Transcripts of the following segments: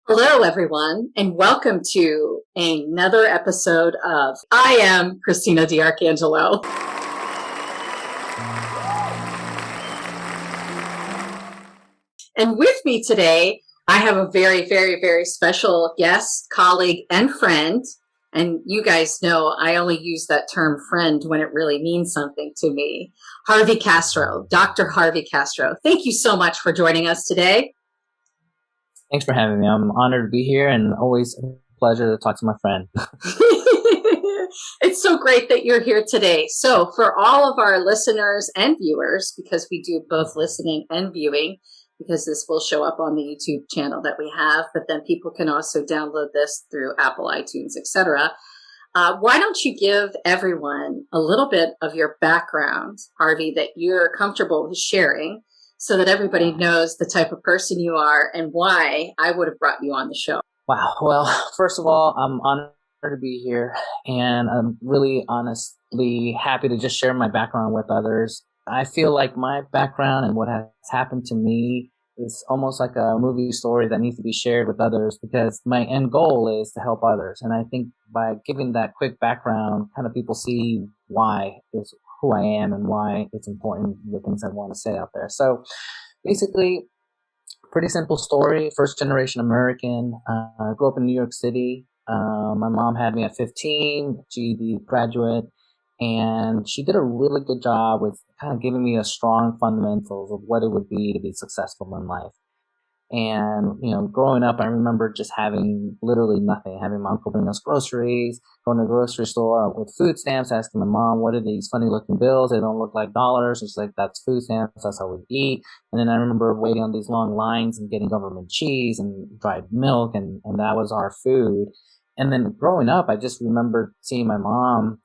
Hello, everyone, and welcome to another episode of I Am Christina DiArcangelo. And with me today, I have a very, very, very special guest, colleague, and friend. And you guys know I only use that term friend when it really means something to me. Harvey Castro, Dr. Harvey Castro. Thank you so much for joining us today. Thanks for having me. I'm honored to be here and always a pleasure to talk to my friend. It's so great that you're here today. So for all of our listeners and viewers, because we do both listening and viewing, because this will show up on the YouTube channel that we have, but then people can also download this through Apple, iTunes, etc. Why don't you give everyone a little bit of your background, Harvey, that you're comfortable with sharing, so that everybody knows the type of person you are and why I would have brought you on the show. Wow. Well, first of all, I'm honored to be here, and I'm really honestly happy to just share my background with others. I feel like my background and what has happened to me is almost like a movie story that needs to be shared with others, because my end goal is to help others. And I think by giving that quick background, kind of people see why is who I am and why it's important, the things I want to say out there. So basically, pretty simple story. First generation American. I grew up in New York City. My mom had me at 15, GED graduate, and she did a really good job with kind of giving me a strong fundamentals of what it would be to be successful in life. And, growing up, I remember just having literally nothing, having my uncle bring us groceries, going to the grocery store with food stamps, asking my mom, what are these funny looking bills? They don't look like dollars. And she's like, that's food stamps. That's how we eat. And then I remember waiting on these long lines and getting government cheese and dried milk. And that was our food. And then growing up, I just remember seeing my mom,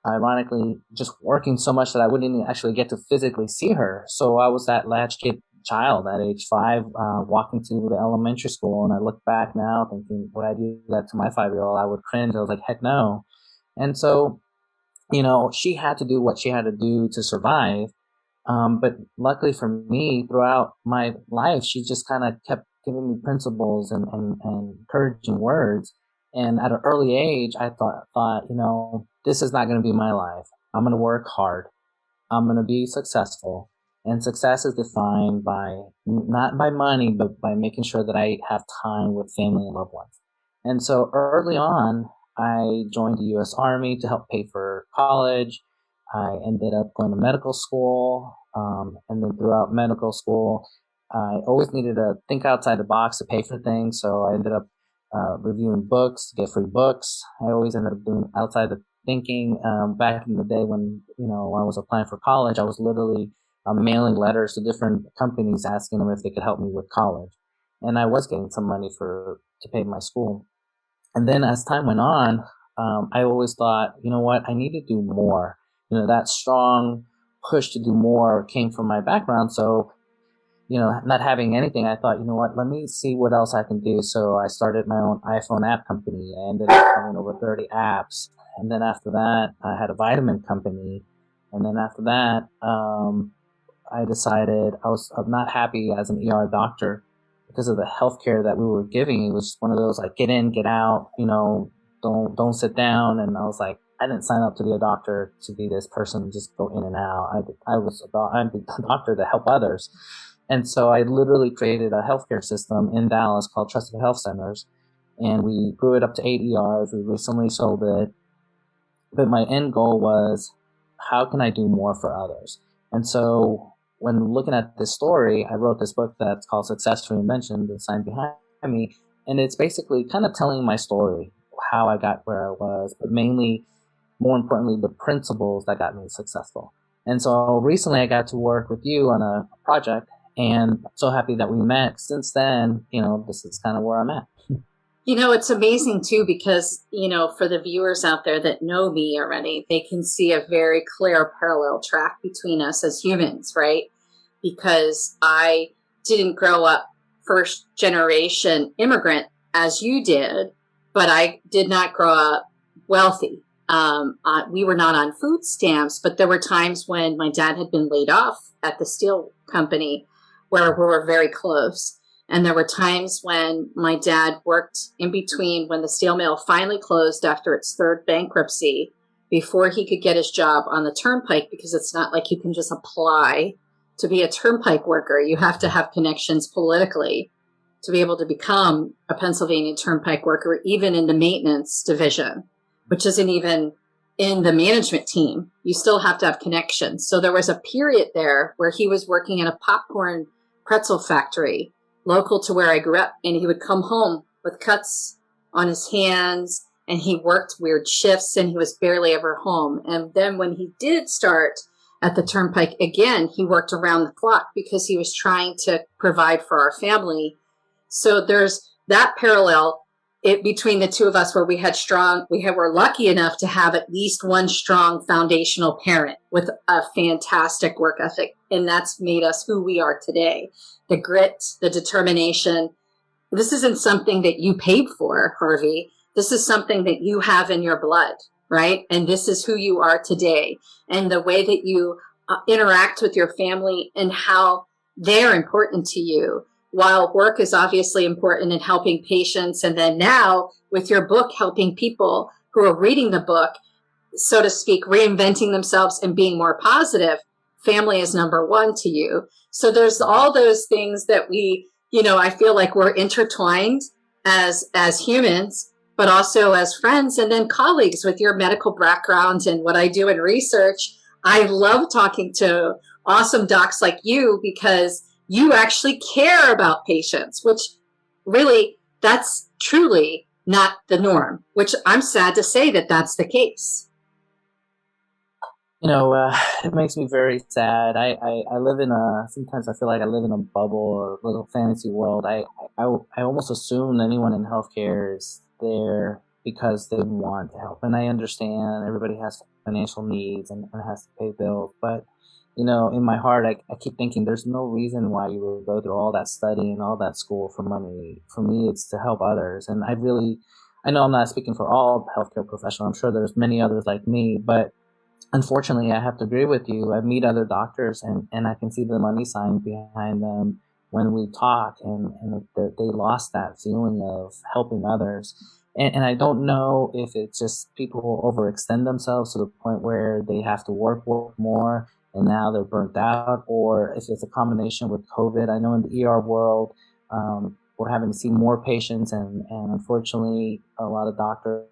ironically, just working so much that I wouldn't even actually get to physically see her. So I was that latchkid child at age 5, walking to the elementary school, and I look back now thinking, would I do that to my 5-year-old? I would cringe. I was like, heck no. And so, she had to do what she had to do to survive. But luckily for me, throughout my life, she just kind of kept giving me principles and encouraging words. And at an early age, I thought, this is not going to be my life. I'm going to work hard. I'm going to be successful. And success is defined by not by money, but by making sure that I have time with family and loved ones. And so early on, I joined the U.S. Army to help pay for college. I ended up going to medical school. And then throughout medical school, I always needed to think outside the box to pay for things. So I ended up reviewing books to get free books. I always ended up doing outside the thinking. Back in the day when, when I was applying for college, I was literally mailing letters to different companies asking them if they could help me with college. And I was getting some money to pay my school. And then as time went on, I always thought, you know what, I need to do more. That strong push to do more came from my background. So, not having anything, I thought, you know what, let me see what else I can do. So I started my own iPhone app company. I ended up having over 30 apps. And then after that, I had a vitamin company. And then after that, I decided I'm not happy as an ER doctor because of the healthcare that we were giving. It was one of those like get in, get out, don't sit down. And I was like, I didn't sign up to be a doctor to be this person, just go in and out. I'm a doctor to help others. And so I literally created a healthcare system in Dallas called Trusted Health Centers. And we grew it up to 8 ERs. We recently sold it. But my end goal was, how can I do more for others? And so when looking at this story, I wrote this book that's called Success Reinvention, the sign behind me. And it's basically kind of telling my story, how I got where I was, but mainly, more importantly, the principles that got me successful. And so recently I got to work with you on a project, and I'm so happy that we met. Since then, this is kind of where I'm at. It's amazing too, because, for the viewers out there that know me already, they can see a very clear parallel track between us as humans, right? Because I didn't grow up first generation immigrant as you did, but I did not grow up wealthy. We were not on food stamps, but there were times when my dad had been laid off at the steel company where we were very close. And there were times when my dad worked in between when the steel mill finally closed after its third bankruptcy before he could get his job on the turnpike, because it's not like you can just apply to be a turnpike worker. You have to have connections politically to be able to become a Pennsylvania turnpike worker, even in the maintenance division, which isn't even in the management team. You still have to have connections. So there was a period there where he was working in a popcorn pretzel factory local to where I grew up, and he would come home with cuts on his hands, and he worked weird shifts, and he was barely ever home. And then when he did start at the turnpike again, he worked around the clock because he was trying to provide for our family. So there's that parallel between the two of us, where we're lucky enough to have at least one strong foundational parent with a fantastic work ethic. And that's made us who we are today. The grit, the determination. This isn't something that you paid for, Harvey. This is something that you have in your blood, right? And this is who you are today. And the way that you interact with your family and how they're important to you. While work is obviously important in helping patients, and then now with your book, helping people who are reading the book, so to speak, reinventing themselves and being more positive, family is number one to you. So there's all those things that I feel like we're intertwined as humans, but also as friends and then colleagues with your medical background and what I do in research. I love talking to awesome docs like you because you actually care about patients, which really, that's truly not the norm, which I'm sad to say that that's the case. It makes me very sad. I live sometimes I feel like I live in a bubble or a little fantasy world. I almost assume anyone in healthcare is there because they want to help. And I understand everybody has financial needs and has to pay bills, but in my heart, I keep thinking there's no reason why you would go through all that study and all that school for money. For me, it's to help others. And I know I'm not speaking for all healthcare professionals. I'm sure there's many others like me, but unfortunately, I have to agree with you. I meet other doctors and I can see the money sign behind them when we talk, and they lost that feeling of helping others. And I don't know if it's just people who overextend themselves to the point where they have to work more and now they're burnt out, or if it's a combination with COVID. I know in the ER world, we're having to see more patients, and unfortunately, a lot of doctors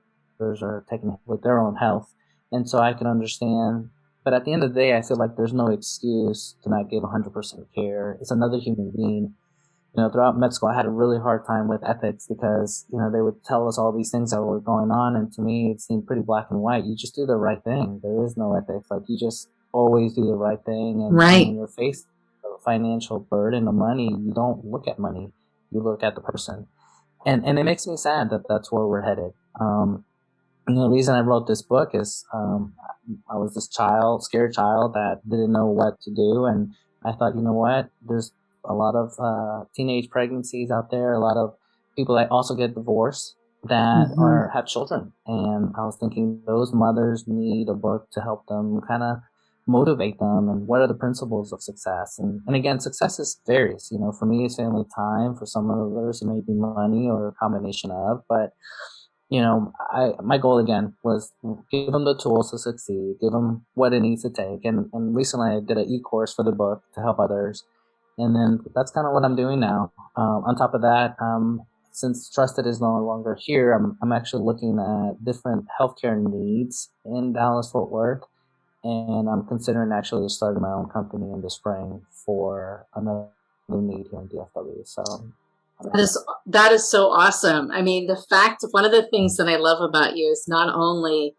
are taking with their own health. And so I can understand. But at the end of the day, I feel like there's no excuse to not give 100% care. It's another human being. Throughout med school, I had a really hard time with ethics because, they would tell us all these things that were going on. And to me, it seemed pretty black and white. You just do the right thing. There is no ethics. Like, you just always do the right thing. And right. When you're faced with a financial burden of money, you don't look at money. You look at the person. And it makes me sad that that's where we're headed. The reason I wrote this book is I was this scared child that didn't know what to do. And I thought, what? There's a lot of teenage pregnancies out there, a lot of people that also get divorced that have children. And I was thinking those mothers need a book to help them kind of motivate them, and what are the principles of success. And again, success varies. For me, it's family time. For some others, it may be money or a combination of. But my goal again was give them the tools to succeed, give them what it needs to take. And recently I did an e-course for the book to help others. And then that's kind of what I'm doing now. On top of that, since Trusted is no longer here, I'm actually looking at different healthcare needs in Dallas-Fort Worth. And I'm considering actually starting my own company in the spring for another need here in DFW. So that is so awesome. I mean, one of the things that I love about you is not only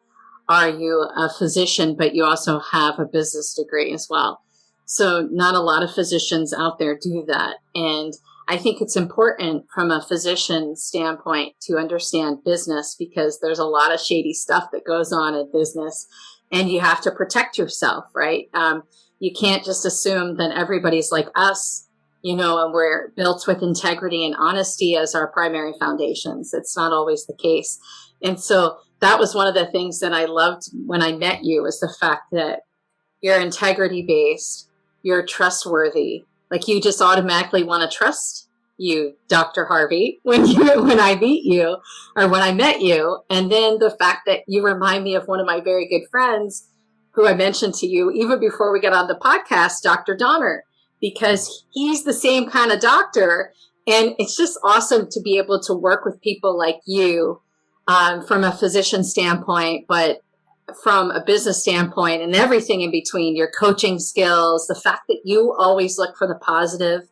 are you a physician, but you also have a business degree as well. So not a lot of physicians out there do that. And I think it's important from a physician standpoint to understand business, because there's a lot of shady stuff that goes on in business, and you have to protect yourself, right? You can't just assume that everybody's like us, and we're built with integrity and honesty as our primary foundations. It's not always the case. And so that was one of the things that I loved when I met you, was the fact that you're integrity based, you're trustworthy. Like, you just automatically want to trust you, Dr. Harvey, when I meet you or when I met you. And then the fact that you remind me of one of my very good friends who I mentioned to you even before we got on the podcast, Dr. Donner, because he's the same kind of doctor. And it's just awesome to be able to work with people like you from a physician standpoint, but from a business standpoint and everything in between, your coaching skills, the fact that you always look for the positive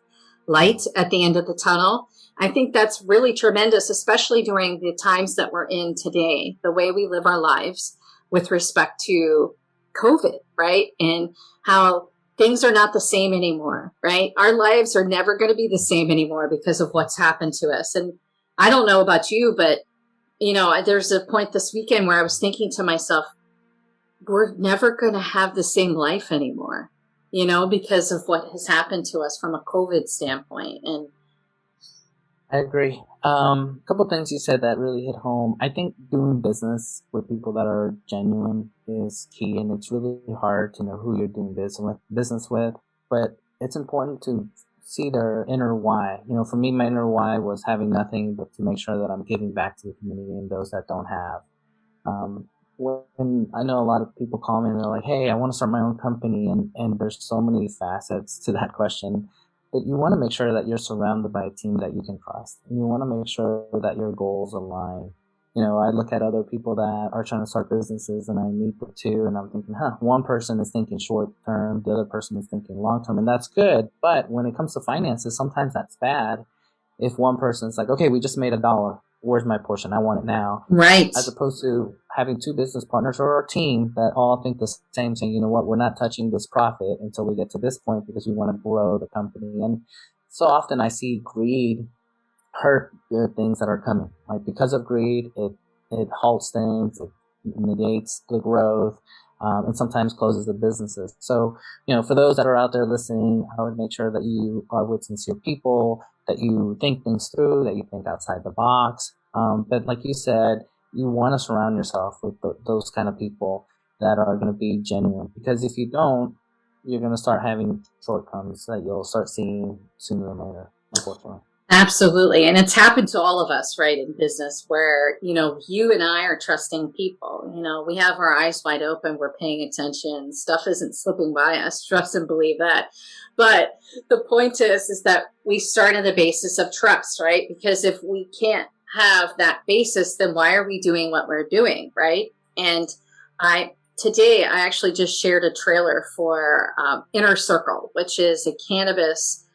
light at the end of the tunnel. I think that's really tremendous, especially during the times that we're in today, the way we live our lives with respect to COVID, right? And how things are not the same anymore, right? Our lives are never going to be the same anymore because of what's happened to us. And I don't know about you, but there's a point this weekend where I was thinking to myself, we're never going to have the same life anymore, because of what has happened to us from a COVID standpoint. And I agree. A couple things you said that really hit home. I think doing business with people that are genuine is key, and it's really hard to know who you're doing business with, but it's important to see their inner why. For me, my inner why was having nothing but to make sure that I'm giving back to the community and those that don't have. When I know a lot of people call me and they're like, hey, I want to start my own company. And there's so many facets to that question that you want to make sure that you're surrounded by a team that you can trust. And you want to make sure that your goals align. I look at other people that are trying to start businesses and I meet the two and I'm thinking, one person is thinking short term, the other person is thinking long term, and that's good. But when it comes to finances, sometimes that's bad. If one person's like, okay, we just made $1. Where's my portion? I want it now. Right. As opposed to having two business partners or a team that all think the same, saying, you know what, we're not touching this profit until we get to this point because we want to grow the company. And so often I see greed hurt the things that are coming. Like because of greed, it halts things, it negates the growth, and sometimes closes the businesses. So, for those that are out there listening, I would make sure that you are with sincere people, that you think things through, that you think outside the box. But like you said, you want to surround yourself with those kind of people that are going to be genuine. Because if you don't, you're going to start having shortcomings that you'll start seeing sooner or later, unfortunately. Absolutely. And it's happened to all of us, right, in business where, you and I are trusting people. We have our eyes wide open. We're paying attention. Stuff isn't slipping by us. Trust and believe that. But the point is that we start on the basis of trust, right? Because if we can't have that basis, then why are we doing what we're doing, right? And today I actually just shared a trailer for Inner Circle, which is a cannabis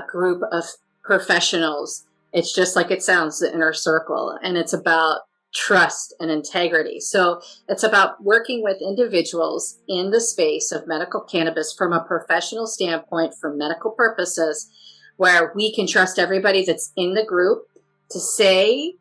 group of professionals. It's just like it sounds, the Inner Circle, and it's about trust and integrity. So it's about working with individuals in the space of medical cannabis from a professional standpoint for medical purposes, where we can trust everybody that's in the group to say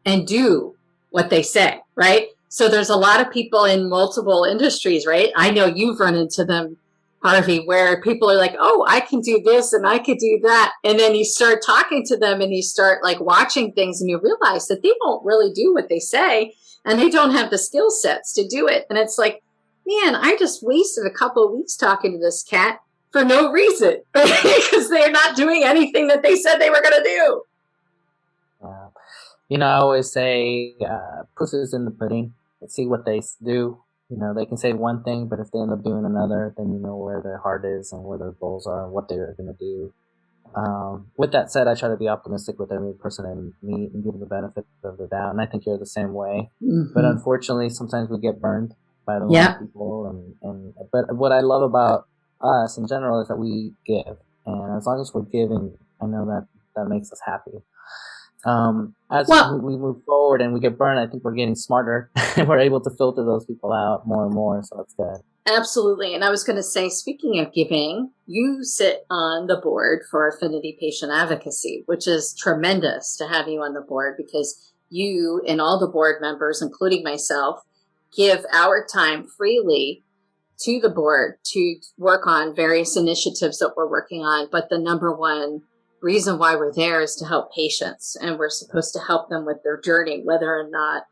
and do what they say, right? So there's a lot of people in multiple industries, right? I know you've run into them, Harvey, where people are like, oh, I can do this and I could do that. And then you start talking to them and you start like watching things and you realize that they won't really do what they say and they don't have the skill sets to do it. And it's like, man, I just wasted a couple of weeks talking to this cat for no reason because they're not doing anything that they said they were going to do. I always say proof is in the pudding. Let's see what they do. They can say one thing, but if they end up doing another, then you know where their heart is and where their goals are and what they're going to do. With that said, I try to be optimistic with every person I meet and give them the benefit of the doubt. And I think you're the same way. Mm-hmm. But unfortunately, sometimes we get burned by the wrong people. But what I love about us in general is that we give. And as long as we're giving, I know that makes us happy. We move forward and we get burned, I think we're getting smarter and we're able to filter those people out more and more. So it's good. Absolutely. And I was going to say, speaking of giving, you sit on the board for Affinity Patient Advocacy, which is tremendous to have you on the board because you and all the board members, including myself, give our time freely to the board to work on various initiatives that we're working on. But the number one reason why we're there is to help patients, and we're supposed to help them with their journey, whether or not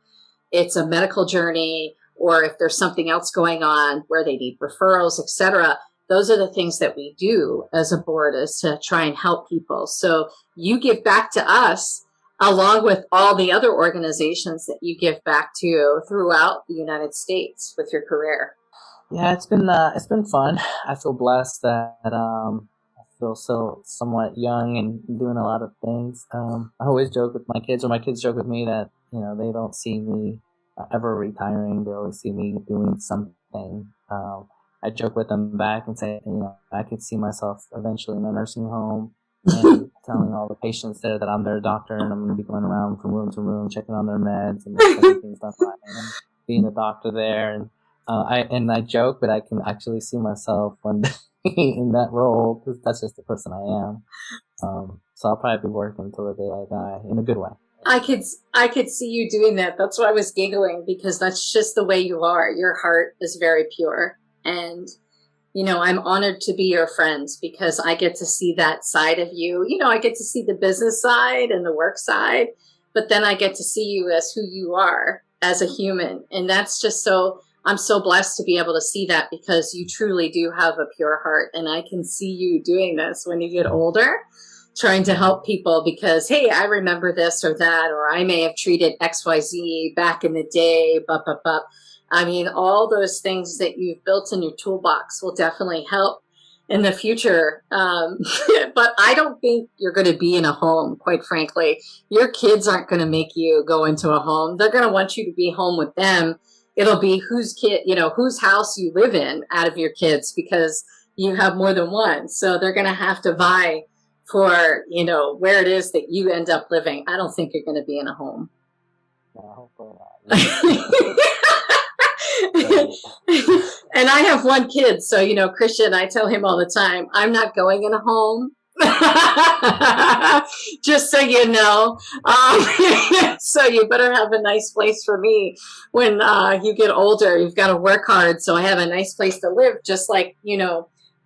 it's a medical journey or if there's something else going on where they need referrals, etc. those are the things that we do as a board, is to try and help people. So you give back to us along with all the other organizations that you give back to throughout the United States with your career. Yeah, it's been fun. I feel blessed that I feel so somewhat young and doing a lot of things. I always joke with my kids, or my kids joke with me, that they don't see me ever retiring. They always see me doing something. I joke with them back and say, I could see myself eventually in a nursing home and telling all the patients there that I'm their doctor, and I'm going to be going around from room to room checking on their meds and everything's done right, and being a doctor there. And I joke, but I can actually see myself one day in that role, because that's just the person I am. So I'll probably be working until the day I die, in a good way. I could see you doing that. That's why I was giggling, because that's just the way you are. Your heart is very pure. And, I'm honored to be your friend, because I get to see that side of you. I get to see the business side and the work side, but then I get to see you as who you are as a human. And that's just I'm so blessed to be able to see that, because you truly do have a pure heart. And I can see you doing this when you get older, trying to help people because, hey, I remember this or that, or I may have treated XYZ back in the day, I mean, all those things that you've built in your toolbox will definitely help in the future. But I don't think you're going to be in a home, quite frankly. Your kids aren't going to make you go into a home. They're going to want you to be home with them. It'll be whose house you live in out of your kids, because you have more than one. So they're going to have to vie for, where it is that you end up living. I don't think you're going to be in a home. No, hopefully not. And I have one kid, so Christian, I tell him all the time, I'm not going in a home. Just so you know. So you better have a nice place for me when you get older. You've got to work hard, so I have a nice place to live, just like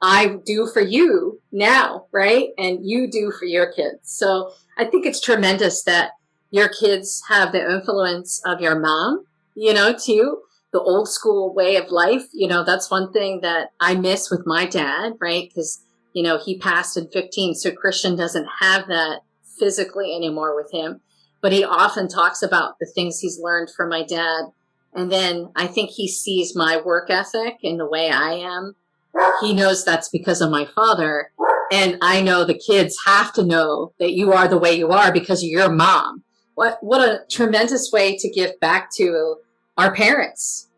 I do for you now, right? And you do for your kids. So I think it's tremendous that your kids have the influence of your mom, too. The old school way of life, that's one thing that I miss with my dad, right? Because, he passed in 15, so Christian doesn't have that physically anymore with him. But he often talks about the things he's learned from my dad. And then I think he sees my work ethic and the way I am. He knows that's because of my father. And I know the kids have to know that you are the way you are because of your mom. What a tremendous way to give back to our parents.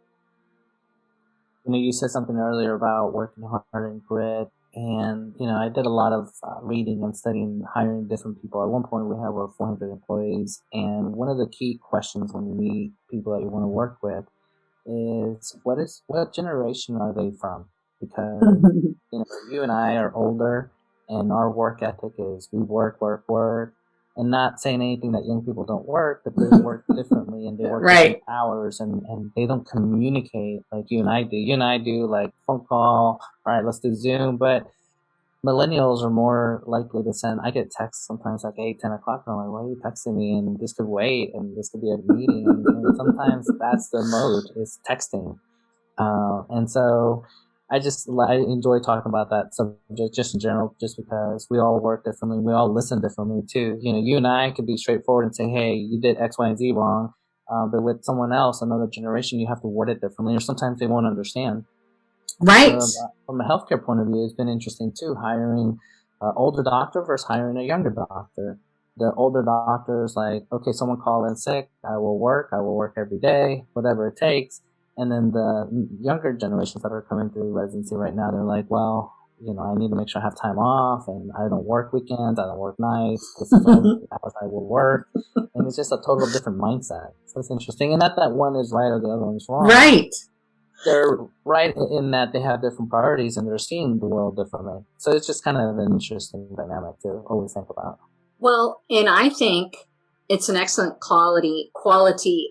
You said something earlier about working hard and grit, and I did a lot of reading and studying, hiring different people. At one point, we had over 400 employees, and one of the key questions when you meet people that you want to work with is what generation are they from? Because you and I are older, and our work ethic is we work. And not saying anything that young people don't work, but they work differently, and they work different hours, and they don't communicate like you and I do. You and I do like phone call, all right, let's do Zoom, but millennials are more likely to send. I get texts sometimes like 8, 10 o'clock, and I'm like, why are you texting me? And this could wait, and this could be a meeting. And sometimes that's the mode, is texting. And so I enjoy talking about that subject just in general, just because we all work differently. We all listen differently too. You and I could be straightforward and say, hey, you did X, Y, and Z wrong. But with someone else, another generation, you have to word it differently, or sometimes they won't understand. Right. From a healthcare point of view, it's been interesting too, hiring an older doctor versus hiring a younger doctor. The older doctor is like, okay, someone called in sick, I will work every day, whatever it takes. And then the younger generations that are coming through residency right now, they're like, well, I need to make sure I have time off, and I don't work weekends, I don't work nights, this is the hours I will work. And it's just a total different mindset. So it's interesting. And not that one is right or the other one is wrong. Right. They're right in that they have different priorities and they're seeing the world differently. So it's just kind of an interesting dynamic to always think about. Well, and I think it's an excellent quality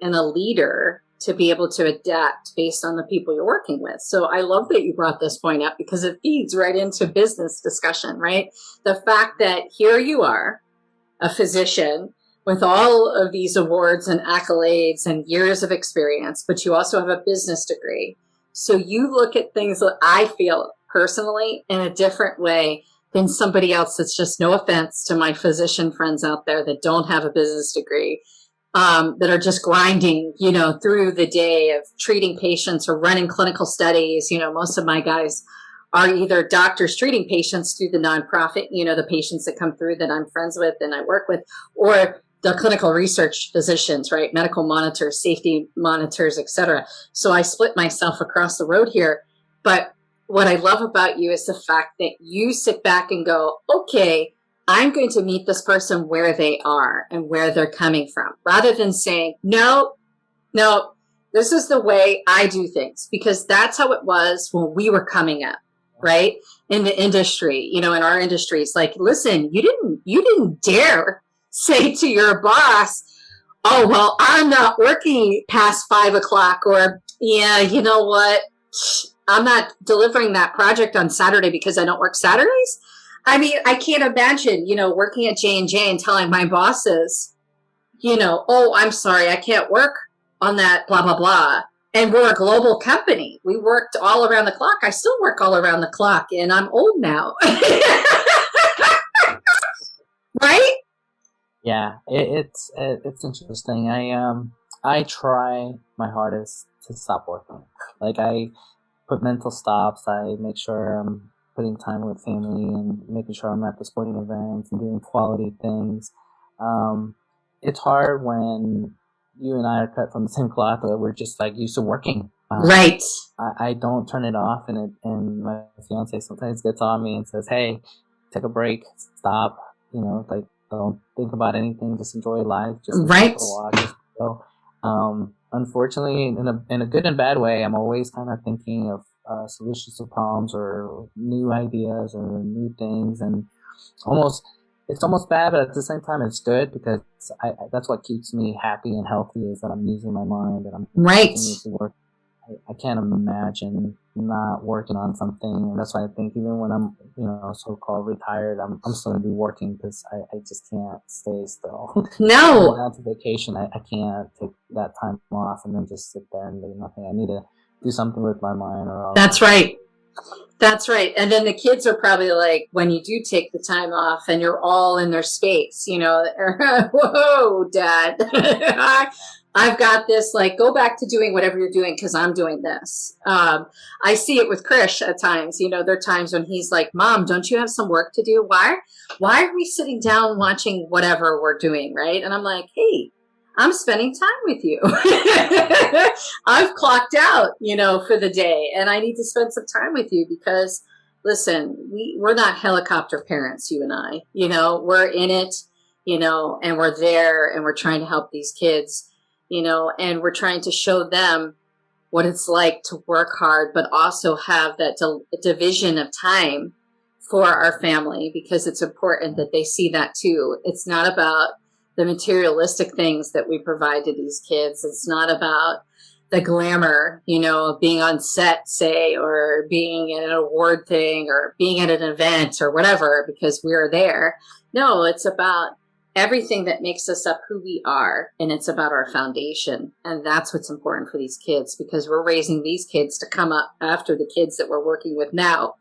in a leader to be able to adapt based on the people you're working with. So I love that you brought this point up, because it feeds right into business discussion, right? The fact that here you are, a physician with all of these awards and accolades and years of experience, but you also have a business degree. So you look at things that I feel personally in a different way than somebody else that's just, no offense to my physician friends out there that don't have a business degree, that are just grinding, through the day of treating patients or running clinical studies. Most of my guys are either doctors treating patients through the nonprofit, the patients that come through that I'm friends with and I work with, or the clinical research physicians, right? Medical monitors, safety monitors, et cetera. So I split myself across the road here. But what I love about you is the fact that you sit back and go, okay, I'm going to meet this person where they are and where they're coming from, rather than saying, no, this is the way I do things, because that's how it was when we were coming up, right? In the industry, in our industry, it's like, listen, you didn't dare say to your boss, oh, well, I'm not working past 5 o'clock, or, yeah, you know what? I'm not delivering that project on Saturday because I don't work Saturdays. I mean, I can't imagine, working at J&J and telling my bosses, oh, I'm sorry, I can't work on that, blah, blah, blah. And we're a global company. We worked all around the clock. I still work all around the clock, and I'm old now. Right? Yeah, it's interesting. I try my hardest to stop working. Like, I put mental stops. I make sure I'm putting time with family and making sure I'm at the sporting events and doing quality things. It's hard when you and I are cut from the same cloth, but we're just like used to working. Right. I don't turn it off, and my fiance sometimes gets on me and says, "Hey, take a break, stop. Like, don't think about anything. Just enjoy life. Just right. Walk, just go." Unfortunately, in a good and bad way, I'm always kind of thinking of solutions to problems or new ideas or new things, and it's almost bad, but at the same time, it's good, because that's what keeps me happy and healthy, is that I'm using my mind and I'm continuing to work. I can't imagine not working on something, and that's why I think even when I'm, so-called retired, I'm still going to be working, because I just can't stay still. No. Going out to vacation, I can't take that time off and then just sit there and do nothing. I need to do something with my mind. That's right. That's right. And then the kids are probably like, when you do take the time off and you're all in their space, whoa, Dad, I've got this, like, go back to doing whatever you're doing, because I'm doing this. I see it with Krish at times. There are times when he's like, Mom, don't you have some work to do? Why are we sitting down watching whatever we're doing, right? And I'm like, hey, I'm spending time with you. I've clocked out, for the day, and I need to spend some time with you, because, listen, we're not helicopter parents, you and I, we're in it, and we're there, and we're trying to help these kids, and we're trying to show them what it's like to work hard, but also have that division of time for our family, because it's important that they see that too. It's not about the materialistic things that we provide to these kids. It's not about the glamour, of being on set, say, or being at an award thing, or being at an event or whatever, because we're there. No, it's about everything that makes us up who we are. And it's about our foundation. And that's what's important for these kids, because we're raising these kids to come up after the kids that we're working with now.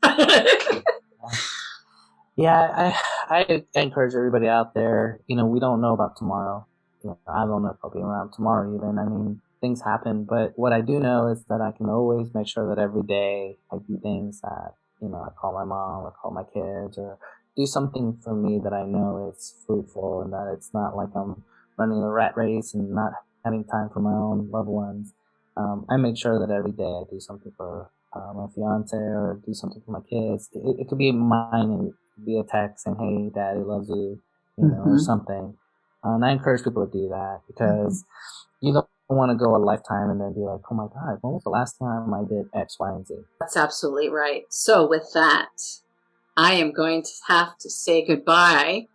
Yeah, I encourage everybody out there, we don't know about tomorrow. I don't know if I'll be around tomorrow even. I mean, things happen, but what I do know is that I can always make sure that every day I do things that, I call my mom, I call my kids, or do something for me that I know is fruitful, and that it's not like I'm running a rat race and not having time for my own loved ones. I make sure that every day I do something for my fiance, or do something for my kids. It could be mine, and be a text saying, "Hey, Daddy loves you," or something. And I encourage people to do that, because you don't want to go a lifetime and then be like, "Oh my God, when was the last time I did X, Y, and Z?" That's absolutely right. So with that, I am going to have to say goodbye,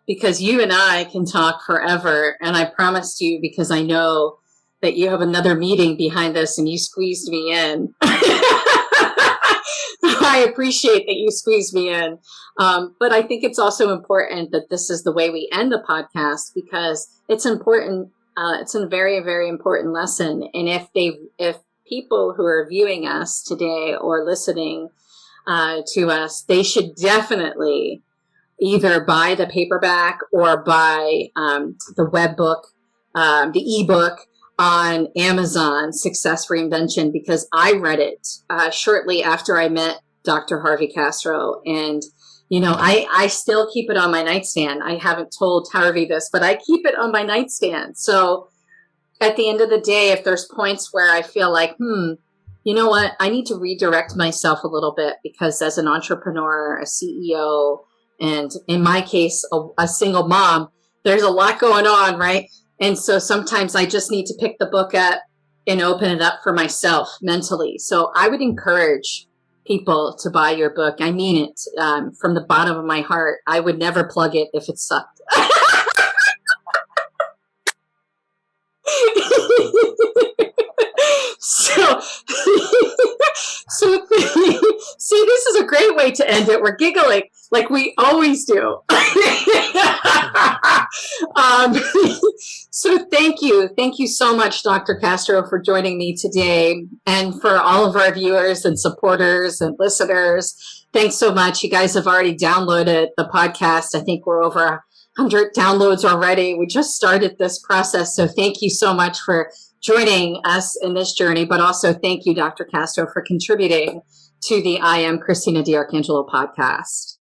because you and I can talk forever. And I promised you, because I know that you have another meeting behind us, and you squeezed me in. I appreciate that you squeezed me in. But I think it's also important that this is the way we end the podcast, because it's important. It's a very, very important lesson. And if people who are viewing us today or listening to us, they should definitely either buy the paperback or buy the web book, the ebook on Amazon, Success Reinvention, because I read it shortly after I met Dr. Harvey Castro. And, I still keep it on my nightstand. I haven't told Harvey this, but I keep it on my nightstand. So at the end of the day, if there's points where I feel like, you know what, I need to redirect myself a little bit, because as an entrepreneur, a CEO, and in my case, a single mom, there's a lot going on, right? And so sometimes I just need to pick the book up and open it up for myself mentally. So I would encourage people to buy your book. I mean it from the bottom of my heart. I would never plug it if it sucked. So, see, this is a great way to end it. We're giggling like we always do. So thank you so much, Dr. Castro, for joining me today, and for all of our viewers and supporters and listeners. Thanks so much. You guys have already downloaded the podcast. I think we're over 100 downloads already. We just started this process, so thank you so much for joining us in this journey, but also thank you, Dr. Castro, for contributing to the I Am Christina DiArcangelo podcast.